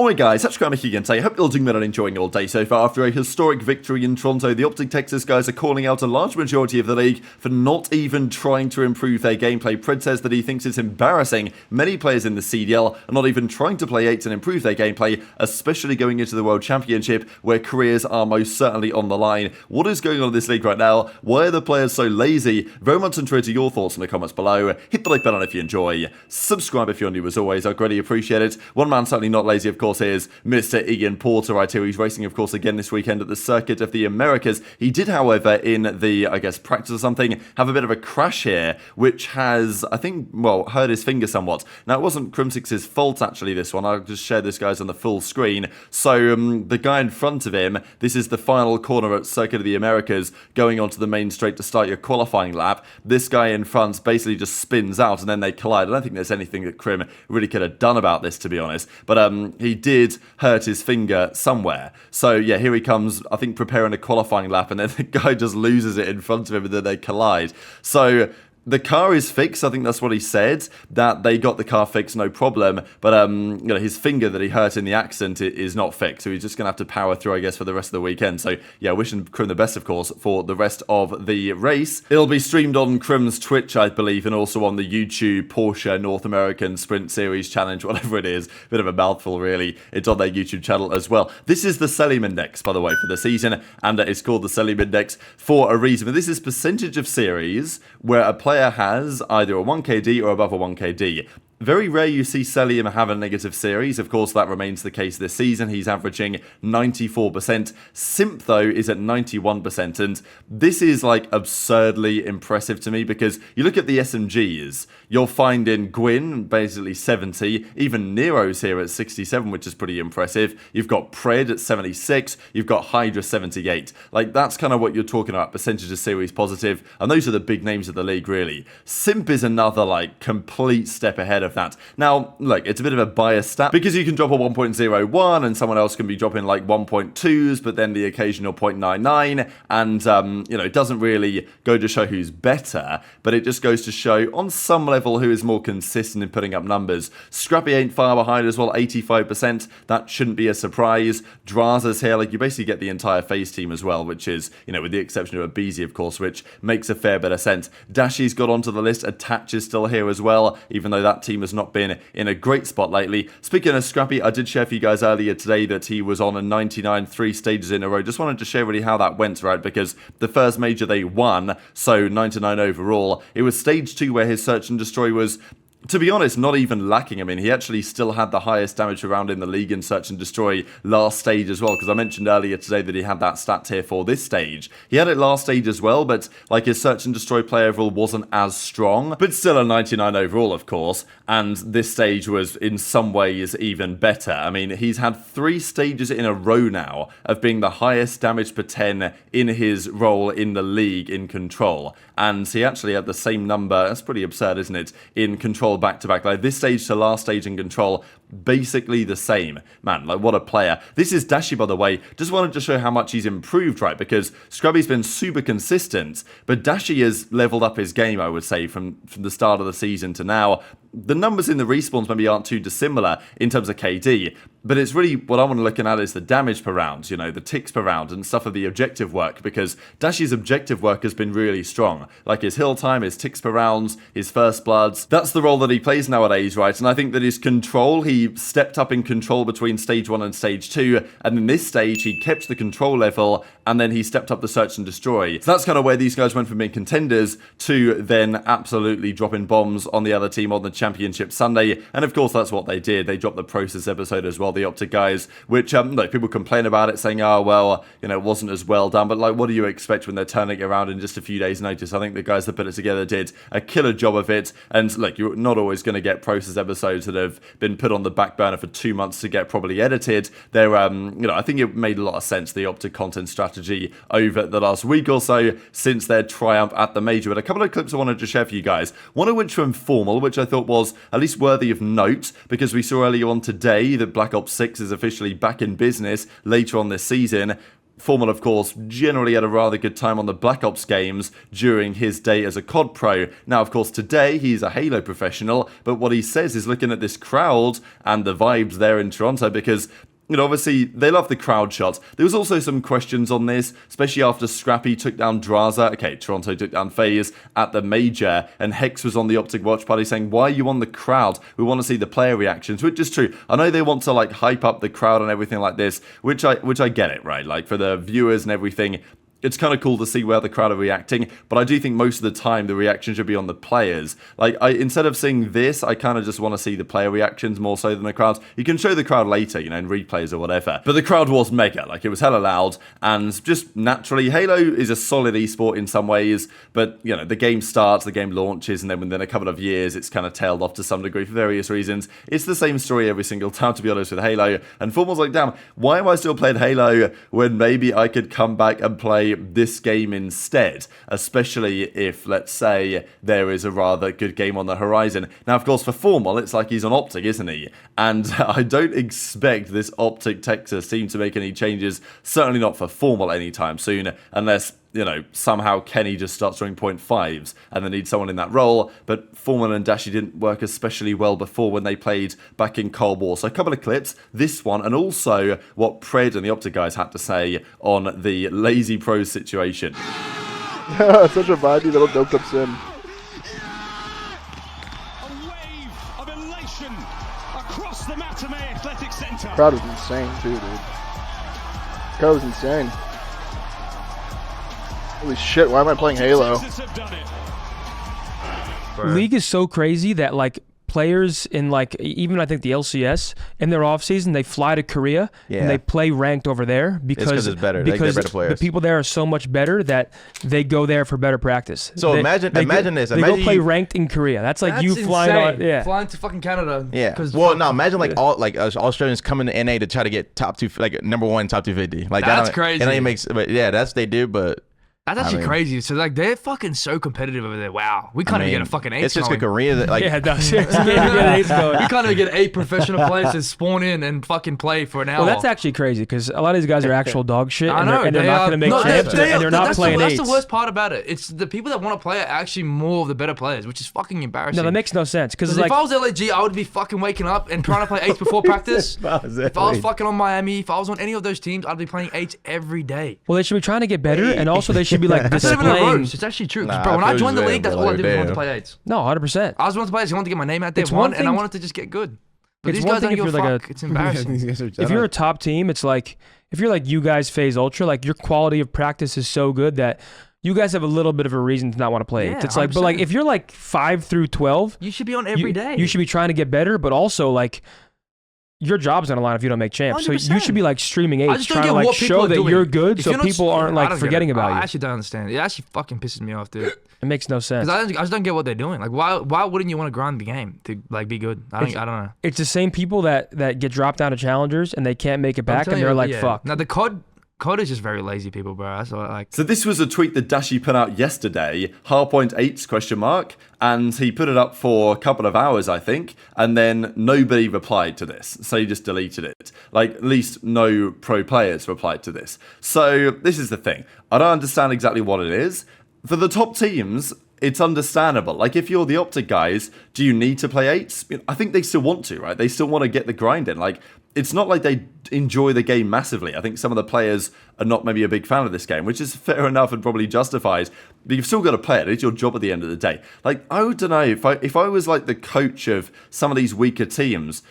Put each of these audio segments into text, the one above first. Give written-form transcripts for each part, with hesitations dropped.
Alright guys, TacticalRab here again today. I hope you're all doing well and enjoying your day so far. After a historic victory in Toronto, the OpTic Texas guys are calling out a large majority of the league for not even trying to improve their gameplay. Pred says that he thinks it's embarrassing many players in the CDL are not even trying to play 8s and improve their gameplay, especially going into the World Championship where careers are most certainly on the line. What is going on in this league right now? Why are the players so lazy? Very much interested your thoughts in the comments below. Hit the like button if you enjoy. Subscribe if you're new as always, I'd greatly appreciate it. One man certainly not lazy of course is Mr. Ian Porter right here. He's racing of course again this weekend at the Circuit of the Americas. He did however in the I guess practice or something have a bit of a crash here which has I think well hurt his finger somewhat. Now it wasn't Crimisix's fault actually this one. I'll just share this guys on the full screen. So the guy in front of him, this is the final corner at Circuit of the Americas going onto the main straight to start your qualifying lap. This guy in front basically just spins out and then they collide. I don't think there's anything that Krim really could have done about this to be honest, but he did hurt his finger somewhere. So yeah, here he comes, I think preparing a qualifying lap and then the guy just loses it in front of him and then they collide. So the car is fixed, I think that's what he said, that they got the car fixed, no problem, but you know, his finger that he hurt in the accident is not fixed, so he's just going to have to power through, I guess, for the rest of the weekend. So yeah, wishing Krim the best, of course, for the rest of the race. It'll be streamed on Krim's Twitch, I believe, and also on the YouTube Porsche North American Sprint Series Challenge, whatever it is. Bit of a mouthful, really. It's on their YouTube channel as well. This is the Cellium Index, by the way, for the season, and it's called the Cellium Index for a reason. But this is percentage of series where a player has either a 1KD or above a 1KD. Very rare you see Cellium have a negative series. Of course, that remains the case this season. He's averaging 94%. Simp, though, is at 91%. And this is, like, absurdly impressive to me because you look at the SMGs, you'll find in Gwyn, basically 70. Even Nero's here at 67, which is pretty impressive. You've got Pred at 76. You've got HyDra 78. Like, that's kind of what you're talking about, percentage of series positive. And those are the big names of the league, really. Simp is another, like, complete step ahead of that. Now, look, it's a bit of a biased stat because you can drop a 1.01 and someone else can be dropping like 1.2s, but then the occasional 0.99, and you know, it doesn't really go to show who's better, but it just goes to show on some level who is more consistent in putting up numbers. Scrappy ain't far behind as well, 85%. That shouldn't be a surprise. Drazah's here, like you basically get the entire FaZe team as well, which is, you know, with the exception of aBeZy, of course, which makes a fair bit of sense. Dashy's got onto the list. Attach is still here as well, even though that team has not been in a great spot lately. Speaking of Scrappy, I did share for you guys earlier today that he was on a 99 3 stages in a row. Just wanted to share really how that went, right? Because the first major they won, so 99 overall. It was stage 2 where his search and destroy was, to be honest, not even lacking. I mean, he actually still had the highest damage around in the league in Search and Destroy last stage as well, because I mentioned earlier today that he had that stat here for this stage. He had it last stage as well, but like his Search and Destroy play overall wasn't as strong, but still a 99 overall, of course, and this stage was in some ways even better. I mean, he's had 3 stages in a row now of being the highest damage per 10 in his role in the league in Control, and he actually had the same number, that's pretty absurd, isn't it, in Control back-to-back. Like this stage to last stage in Control, basically the same. Man, like what a player. This is Dashy, by the way. Just wanted to show how much he's improved, right? Because Scrubby's been super consistent, but Dashy has leveled up his game, I would say, from the start of the season to now. The numbers in the respawns maybe aren't too dissimilar in terms of KD, but it's really what I want to look at is the damage per round, you know, the ticks per round and stuff of the objective work, because Dashy's objective work has been really strong. Like his hill time, his ticks per rounds, his first bloods. That's the role that he plays nowadays, right? And I think that his control, he stepped up in control between stage 1 and stage 2, and in this stage he kept the control level, and then he stepped up the search and destroy. So that's kind of where these guys went from being contenders to then absolutely dropping bombs on the other team on the Championship Sunday, and of course that's what they did. They dropped the process episode as well, the OpTic guys, which like people complain about it saying, oh well, you know, it wasn't as well done, but like what do you expect when they're turning it around in just a few days notice? I think the guys that put it together did a killer job of it, and look, you're not always going to get process episodes that have been put on the back burner for 2 months to get properly edited. They're you know, I think it made a lot of sense, the OpTic content strategy over the last week or so since their triumph at the major. But a couple of clips I wanted to share for you guys, one of which from Formal, which I thought was at least worthy of note, because we saw earlier on today that Black Ops 6 is officially back in business later on this season. Formal, of course, generally had a rather good time on the Black Ops games during his day as a COD pro. Now, of course, today he's a Halo professional, but what he says is looking at this crowd and the vibes there in Toronto, because obviously, they love the crowd shots. There was also some questions on this, especially after Scrappy took down Drazah. Okay, Toronto took down FaZe at the Major, and Hex was on the OpTic watch party saying, why are you on the crowd? We want to see the player reactions, which is true. I know they want to, like, hype up the crowd and everything like this, which I get it, right? Like, for the viewers and everything, it's kind of cool to see where the crowd are reacting, but I do think most of the time the reaction should be on the players. Like, instead of seeing this, I kind of just want to see the player reactions more so than the crowd. You can show the crowd later, in replays or whatever. But the crowd was mega. Like, it was hella loud, and just naturally, Halo is a solid esport in some ways, but, the game starts, the game launches, and then within a couple of years, it's kind of tailed off to some degree for various reasons. It's the same story every single time, to be honest, with Halo. And Formal's like, damn, why am I still playing Halo when maybe I could come back and play this game instead, especially if, let's say, there is a rather good game on the horizon. Now, of course, for Formal, it's like he's on OpTic, isn't he? And I don't expect this OpTic Texas team to make any changes, certainly not for Formal anytime soon, unless, somehow Kenny just starts throwing .5s and they need someone in that role. But Formal and Dashy didn't work especially well before when they played back in Cold War. So a couple of clips, this one, and also what Pred and the OpTic guys had to say on the Lazy Pros situation. Such a vibey little doped up sim. A wave of elation across the Matamé Athletic Center. Crowd was insane too, dude. Crowd was insane. Holy shit, why am I playing Halo? League is so crazy that, like, players in, like, even I think the LCS, in their off season, they fly to Korea and they play ranked over there because it's better. Because they're better players. The people there are so much better that they go there for better practice. So imagine this. They go play ranked in Korea. That's like you flying on, flying to fucking Canada. Yeah. Well, no, imagine like all Australians coming to NA to try to get top two, like #1 top 250. Like that's crazy. NA makes, but yeah, that's they do, but. That's actually crazy. So, like, they're fucking so competitive over there. Wow. We can't even get a fucking 8 It's just like Korea that, like... Yeah, it does. We can't even get 8 professional players to spawn in and fucking play for an hour. Well, that's actually crazy, because a lot of these guys are actual dog shit, I know, and they're not going to make champs, and they're not playing 8s. That's the worst part about it. It's the people that want to play are actually more of the better players, which is fucking embarrassing. No, that makes no sense. Because if I was LAG, I would be fucking waking up and trying to play 8s before practice. If I was fucking on Miami, if I was on any of those teams, I'd be playing 8s every day. Well, they should be trying to get better, and also they should be like displaying. It's actually true. Bro, when I joined the league, that's all I did was want to play 8s. No, 100%. I was wanting to play 8s. I wanted to get my name out there, and I wanted to just get good. But these guys don't give a fuck. It's embarrassing. If you're a top team, it's like, if you're like you guys, FaZe Ultra, like your quality of practice is so good that you guys have a little bit of a reason to not want to play 8s. It's like, 100%. But like if you're like 5 through 12, you should be on every day. You should be trying to get better, but also like, your job's on the line if you don't make champs. 100%. So you should be like streaming 8s, trying to like show that you're good, so people aren't like forgetting about you. I actually don't understand. It actually fucking pisses me off, dude. It makes no sense. I just don't get what they're doing. Like, why wouldn't you want to grind the game to like be good? I don't know. It's the same people that get dropped down to challengers and they can't make it back, and they're like, fuck. Now the COD is just very lazy people, bro. That's what I like. So this was a tweet that Dashy put out yesterday, Hardpoint8s ? And he put it up for a couple of hours, I think, and then nobody replied to this. So he just deleted it. Like, at least no pro players replied to this. So this is the thing. I don't understand exactly what it is. For the top teams, it's understandable. Like, if you're the OpTic guys, do you need to play 8s? I think they still want to, right? They still want to get the grind in. Like, it's not like they enjoy the game massively. I think some of the players are not maybe a big fan of this game, which is fair enough and probably justified. But you've still got to play it. It's your job at the end of the day. Like, I don't know, if I was like the coach of some of these weaker teams,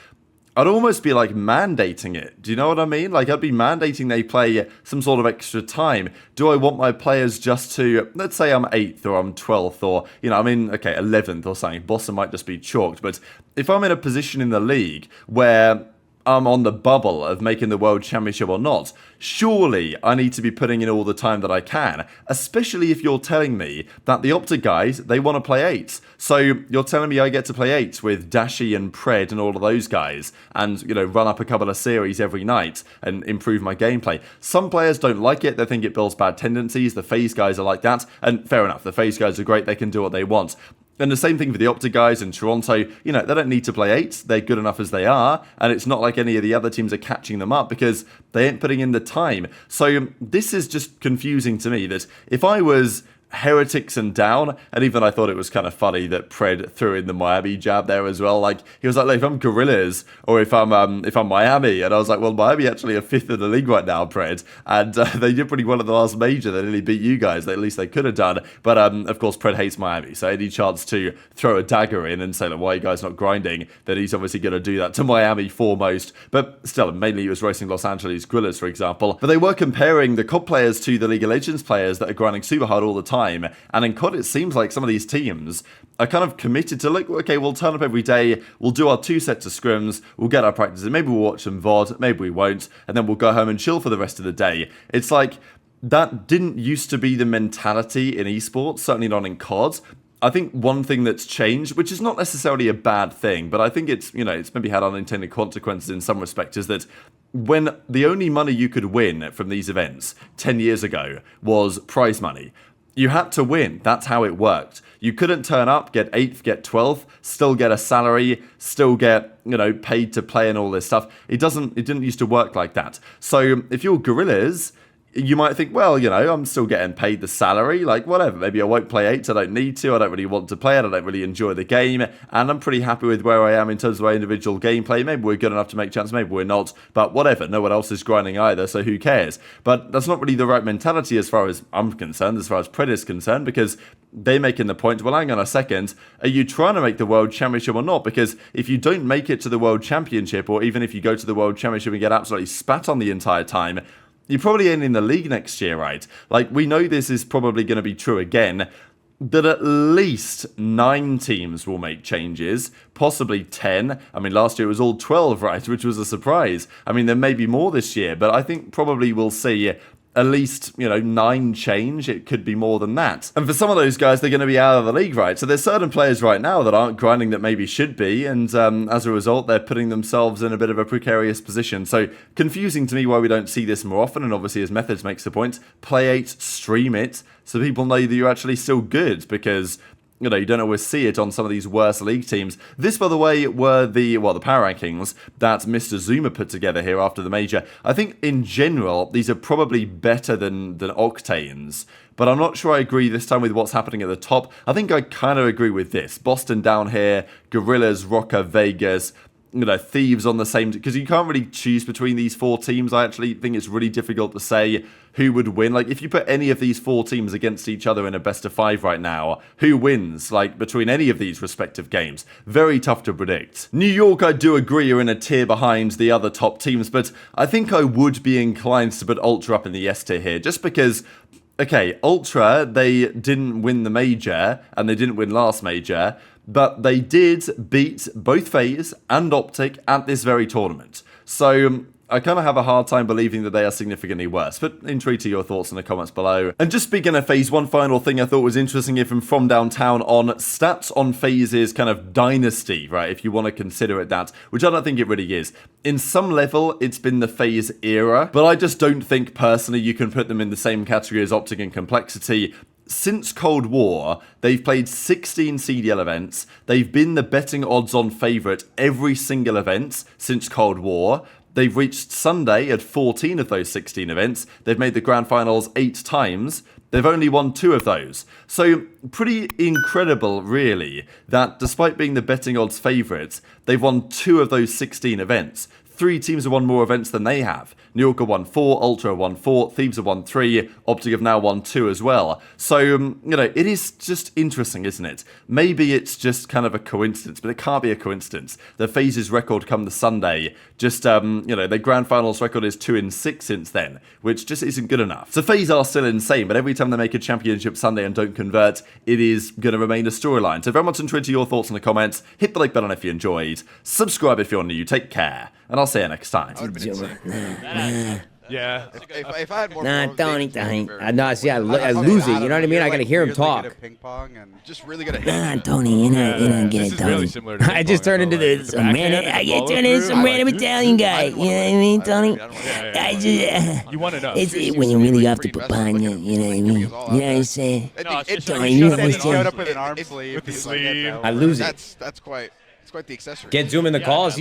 I'd almost be like mandating it. Do you know what I mean? Like, I'd be mandating they play some sort of extra time. Do I want my players just to, let's say I'm 8th or I'm 12th or, I'm in, 11th or something. Boston might just be chalked. But if I'm in a position in the league where I'm on the bubble of making the World Championship or not, surely I need to be putting in all the time that I can, especially if you're telling me that the OpTic guys, they want to play 8s. So you're telling me I get to play 8s with Dashy and Pred and all of those guys and, run up a couple of series every night and improve my gameplay. Some players don't like it. They think it builds bad tendencies. The FaZe guys are like that. And fair enough. The FaZe guys are great. They can do what they want. And the same thing for the OpTic guys in Toronto. You know, they don't need to play 8. They're good enough as they are. And it's not like any of the other teams are catching them up because they ain't putting in the time. So this is just confusing to me that if I was Heretics and down, and even I thought it was kind of funny that Pred threw in the Miami jab there as well. Like, he was like, look, if I'm Gorillas or if I'm Miami, and I was like, well, Miami actually are 5th in the league right now, Pred, and they did pretty well at the last major. They nearly beat you guys. At least they could have done. But of course, Pred hates Miami, so any chance to throw a dagger in and say, like, why are you guys not grinding? Then he's obviously going to do that to Miami foremost. But still, mainly he was racing Los Angeles Gorillas, for example. But they were comparing the COD players to the League of Legends players that are grinding super hard all the time. And in COD, it seems like some of these teams are kind of committed to, like, okay, we'll turn up every day, we'll do our 2 sets of scrims, we'll get our practices, maybe we'll watch some VOD, maybe we won't, and then we'll go home and chill for the rest of the day. It's like, that didn't used to be the mentality in esports, certainly not in COD. I think one thing that's changed, which is not necessarily a bad thing, but I think it's, you know, it's maybe had unintended consequences in some respects, is that when the only money you could win from these events 10 years ago was prize money, you had to win. That's how it worked. You couldn't turn up, get 8th, get 12th, still get a salary, still get, you know, paid to play and all this stuff. It didn't used to work like that. So if you're Gorillas, you might think, well, you know, I'm still getting paid the salary, like, whatever. Maybe I won't play 8, I don't need to, I don't really want to play it, I don't really enjoy the game, and I'm pretty happy with where I am in terms of my individual gameplay. Maybe we're good enough to make chances, maybe we're not, but whatever, no one else is grinding either, so who cares? But that's not really the right mentality as far as I'm concerned, as far as Pred is concerned, because they're making the point, well, hang on a second, are you trying to make the World Championship or not? Because if you don't make it to the World Championship, or even if you go to the World Championship and get absolutely spat on the entire time, you probably ain't in the league next year, right? Like, we know this is probably going to be true again, that at least 9 teams will make changes, possibly 10. I mean, last year it was all 12, right? Which was a surprise. I mean, there may be more this year, but I think probably we'll see at least, you know, 9 change. It could be more than that. And for some of those guys, they're going to be out of the league, right? So there's certain players right now that aren't grinding that maybe should be, and as a result, they're putting themselves in a bit of a precarious position. So confusing to me why we don't see this more often, and obviously as Methods makes the point, play 8, stream it, so people know that you're actually still good, because you know, you don't always see it on some of these worse league teams. This, by the way, were the power rankings that Mr. Zuma put together here after the major. I think, in general, these are probably better than Octane's, but I'm not sure I agree this time with what's happening at the top. I think I kind of agree with this. Boston down here, Gorillas, Rocker, Vegas, you know, Thieves on the same, because you can't really choose between these 4 teams. I actually think it's really difficult to say who would win. Like, if you put any of these 4 teams against each other in a best of 5 right now, who wins, like, between any of these respective games? Very tough to predict. New York, I do agree, are in a tier behind the other top teams, but I think I would be inclined to put Ultra up in the S tier here, just because, okay, Ultra, they didn't win the major, and they didn't win last major, but they did beat both FaZe and OpTic at this very tournament. So I kind of have a hard time believing that they are significantly worse, but intrigued to your thoughts in the comments below. And just speaking of FaZe, one final thing I thought was interesting here from Downtown on stats on FaZe's kind of dynasty, right, if you want to consider it that, which I don't think it really is. In some level, it's been the FaZe era, but I just don't think personally you can put them in the same category as OpTic and complexity. Since Cold War, they've played 16 CDL events. They've been the betting odds-on favourite every single event since Cold War. They've reached Sunday at 14 of those 16 events. They've made the grand finals 8 times. They've only won 2 of those. So pretty incredible, really, that despite being the betting odds favourites, they've won 2 of those 16 events. 3 teams have won more events than they have. New York have won 4, Ultra have won 4, Thieves have won 3, OpTic have now won 2 as well. So, you know, it is just interesting, isn't it? Maybe it's just kind of a coincidence, but it can't be a coincidence. The FaZe's record come the Sunday, just, you know, their grand finals record is 2-6 since then, which just isn't good enough. So FaZe are still insane, but every time they make a championship Sunday and don't convert, it is going to remain a storyline. So very much intrigued to your thoughts in the comments. Hit the like button if you enjoyed. Subscribe if you're new. Take care. And I'll see you next time. Yeah. If I had more. Nah, Tony. No, see, I lose it. You know what I mean? I gotta hear him talk. Ping pong and just really good at Nah, Tony, you're not getting Tony. I just turned into this some random Italian guy. You know what I mean, Tony? I just. You want to know? It's when you really have to put behind you. You know what I mean? You know what I'm saying? Tony, you showed up with an arm sleeve. With the sleeve. I lose it. That's quite the accessory. Get Zoom in the calls.